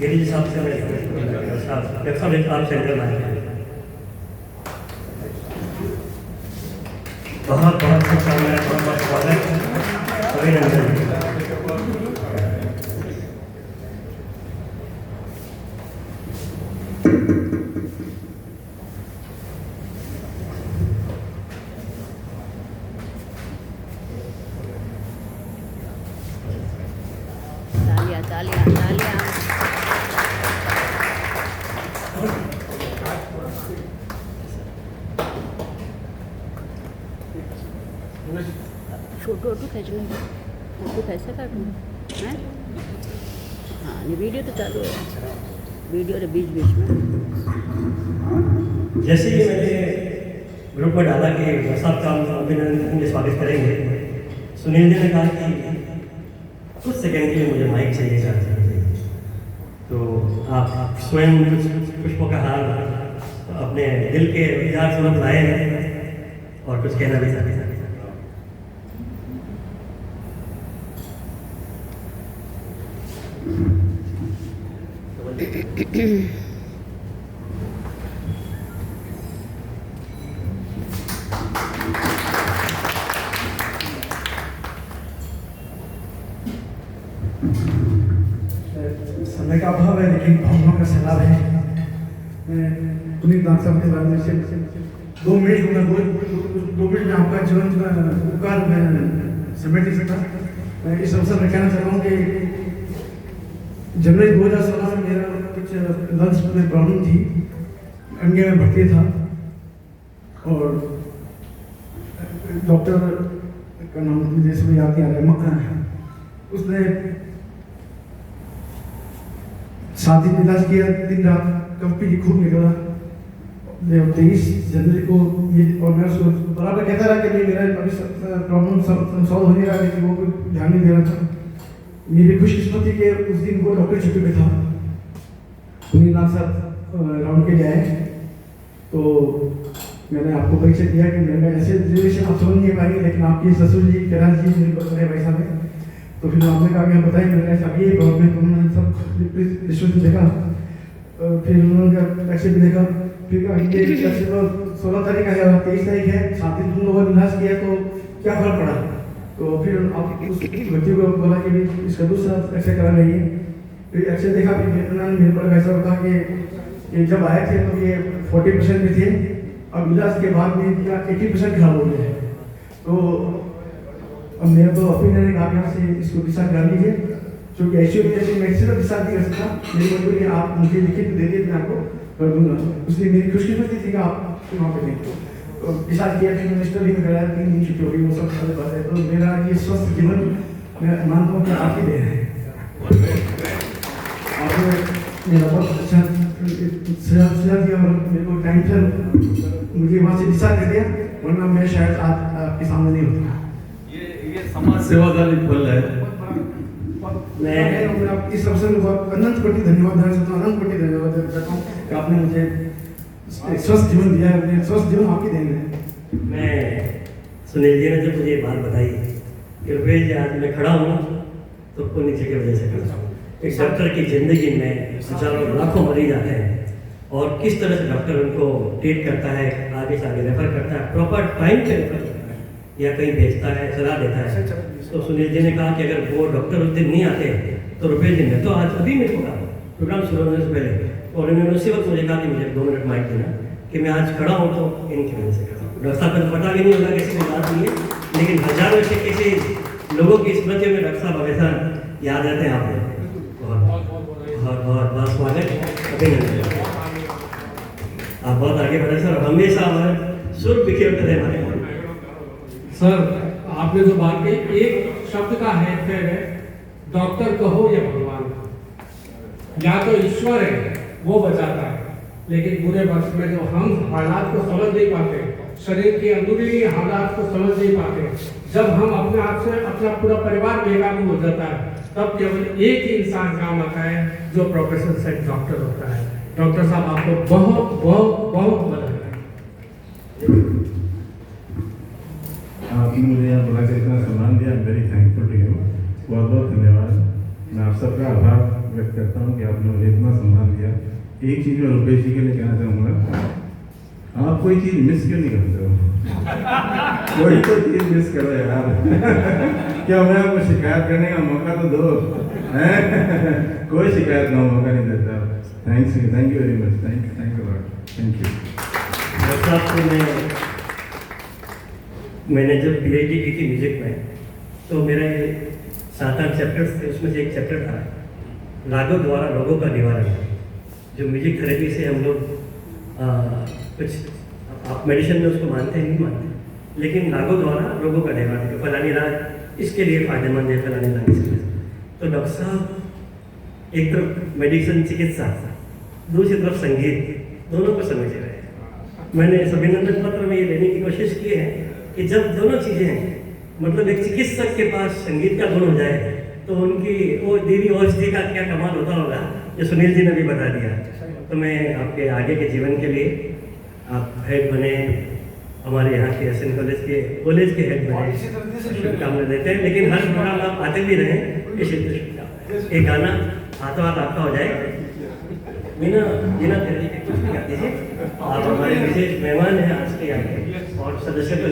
गिरिज साहब से डॉक्टर साहब आप सेंटर में आए बहुत बहुत शुभकामनाएं, बहुत बहुत स्वागत, अभिनंदन। तालियां तालियां तालियां। फोटो खींच लूँगी, फोटो कैसे काटूँगी हैं? हाँ, ये वीडियो तो चालू है, वीडियो के बीच बीच में। जैसे ही मैंने ग्रुप में डाला कि साहब का अभिनंदन के स्वागत करेंगे, सुनील जी ने कहा कि कुछ सेकंड के लिए मुझे माइक चाहिए चाहिए, तो आप स्वयं कुछ पुष्पों का हार अपने दिल के विचार से लाए हैं और कुछ कहना भी चाहते हैं। समय का अभाव है, लेकिन भावनाओं का सैलाब है। मैं पुनीत नाथ साहब के बारे में से 2 मिनट में आपका जीवन उपकार मैं समेट नहीं सकता। मैं इस अवसर में कहना चाहता हूँ कि जनवरी 2016 में मेरा कुछ लंग्स में प्रॉब्लम थी, एमडी में भर्ती था और डॉक्टर का नाम मुझे इसमें याद नहीं आ रहा है, उसने 7 दिन इलाज किया, दिन रात कंपनी खूब निकला। 23 जनवरी को ये और मैं उसको बराबर कहता रहा कि नहीं मेरा अभी प्रॉब्लम सॉल्व हो नहीं रहा, लेकिन वो कोई ध्यान नहीं दे रहा था। मेरी खुशकिस्मती के उस दिन वो डॉक्टर छुट्टी पे था, पुनीत नाथ साहब राउंड के जाए, तो मैंने आपको परिचय दिया कि मैंने ऐसे रिलेशन आप समझ नहीं पाएंगे, लेकिन आपकी ससुर जी कैलाश जी मेरे भाई साहब है, तो फिर आपने कहा कि बताइए, मैंने ऐसा ये गवर्नमेंट उन्होंने सब रिश्वत देखा, फिर उन्होंने टैक्सी भी देखा, फिर कहा ये 16 तारीख है, 23 तारीख है, 7 दिन तुम लोगों ने इलाज किया तो क्या फर्क पड़ा? तो फिर आप उस बच्चे को बोला कि इसका दूसरा एक्सरे करा लेंगे। फिर एक्सरे देखा, फिर मेरे पर ऐसा होता कि जब आए थे तो ये 40% में थे, अब इलाज के बाद में 80% खराब हो गया है। तो अब मेरा तो ओपिनियन है कि आप यहाँ से इसको डिस्चार्ज कर लीजिए, क्योंकि ऐसी मैं सिर्फ डिस्चार्ज नहीं कर सकता, मेरी मजबूरी है, आप मुझे लिखित दे दिए, मैं आपको कर दूंगा। उसलिए मेरी खुशकिस्मती थी कि आप वहाँ पे नहीं, तो डिस्चार्ज किया, फिर मिनिस्टर भी कराया, 3 दिन छुट्टी हो गई, वो सब सारी बात है। तो मेरा ये स्वस्थ जीवन मैं मानता हूँ कि आप ही दे रहे हैं। आपने मेरा बहुत अच्छा सुझाव दिया और मेरे को टाइम पर मुझे वहाँ से डिस्चार्ज कर दिया, वरना मैं शायद आज आपके सामने नहीं होता। ये समाज सेवा का भी फल है। मैं इस अवसर में बहुत अनंत कोटि धन्यवाद देना चाहता हूँ, अनंत कोटि धन्यवाद देना चाहता हूँ कि आपने मुझे स्वस्थ जीवन दिया है, मुझे स्वस्थ जीवन आपकी देन है। मैं सुनील जी ने जब मुझे ये बात बताई कि रुपेश जी आज मैं खड़ा हूँ तो पुण्य की वजह से खड़ा हूँ। एक डॉक्टर की ज़िंदगी में हजारों लाखों मरीज आते हैं और किस तरह से डॉक्टर उनको ट्रीट करता है, आगे से आगे रेफर करता है, प्रॉपर टाइम पे रेफर करता है या कहीं भेजता है, सलाह देता है। तो सुनील जी ने कहा कि अगर वो डॉक्टर उस दिन नहीं आते तो रुपेश जी ने तो आज अभी मेरे को कहा प्रोग्राम शुरू होने से पहले, और उन्होंने उसी वक्त मुझे कहा कि मुझे 2 मिनट माइक देना कि मैं आज खड़ा हूँ तो इनकी वजह से खड़ा हूँ। डॉक्टर साहब को पता भी नहीं होगा, किसी को बात नहीं है, लेकिन हजारों से किसी लोगों की स्मृतियों में डॉक्टर साहब हमेशा याद रहते हैं। आपने बहुत स्वागत, अभिनंदन। आप बहुत आगे बढ़े सर, हमेशा हमारे सुर बिखेरते रहे हमारे। सर आपने जो बात कही, एक शब्द का हेरफेर है, डॉक्टर कहो या भगवान कहो, या तो ईश्वर है वो बचाता है, लेकिन बुरे वक्त में जो हम हालात को समझ नहीं पाते, शरीर के अंदरूनी हालात को समझ नहीं पाते, जब हम अपने आप से अपना पूरा परिवार बेकाबू हो जाता है, तब केवल एक ही इंसान काम आता है जो प्रोफेसर से डॉक्टर होता है। डॉक्टर साहब आपको बहुत बहुत बहुत बधाई। आपने मुझे यहाँ बुला के इतना सम्मान दिया, वेरी थैंकफुल टू यू, बहुत बहुत धन्यवाद। मैं आप सबका आभार व्यक्त करता हूँ कि आपने मुझे इतना सम्मान दिया। एक चीज़ मैं रुपेश जी के लिए कहना चाहूँगा, आप कोई चीज़ मिस क्यों नहीं करते हो? कोई तो चीज़ मिस करो यार। क्या मैं आपको शिकायत करने का मौका तो दो, हैं? कोई शिकायत का मौका नहीं देता। Thank you very much, thank you lot, thank you. Doctor साहब को मैंने जब पीएचडी की थी म्यूजिक में, तो मेरे 7-8 चैप्टर्स थे, उसमें से एक चैप्टर था रागों द्वारा रोगों का निवारण। जो म्यूजिक थेरेपी से हम लोग कुछ आप मेडिसिन में उसको मानते हैं नहीं मानते, लेकिन रागों द्वारा रोगों का निवारण, फलानी राग इसके लिए फायदेमंद है, फलानी राग इसके लिए। तो डॉक्टर साहब एक तरफ मेडिसिन चिकित्सा, दूसरी तरफ संगीत, दोनों को समझ रहे हैं। मैंने इस अभिनंदन पत्र में ये लेने की कोशिश की है कि जब दोनों चीज़ें हैं, मतलब एक चिकित्सक के पास संगीत का गुण हो जाए तो उनकी वो दीदी औषधि का क्या कमाल होता होगा, जो सुनील जी ने भी बता दिया। तो मैं आपके आगे के जीवन के लिए, आप हेड बने, हमारे यहाँ के एसएन कॉलेज के हेड बने, शुभकामनाएं देते हैं। लेकिन हर प्रोग्राम आप आते भी रहें, इसी शुभकामनाएं। एक गाना हाथों हाथ आपका हो जाए, बिना तेरी के कुछ नहीं गाती थी। आप हमारे विशेष मेहमान हैं आज के यहाँ के, और सदस्य को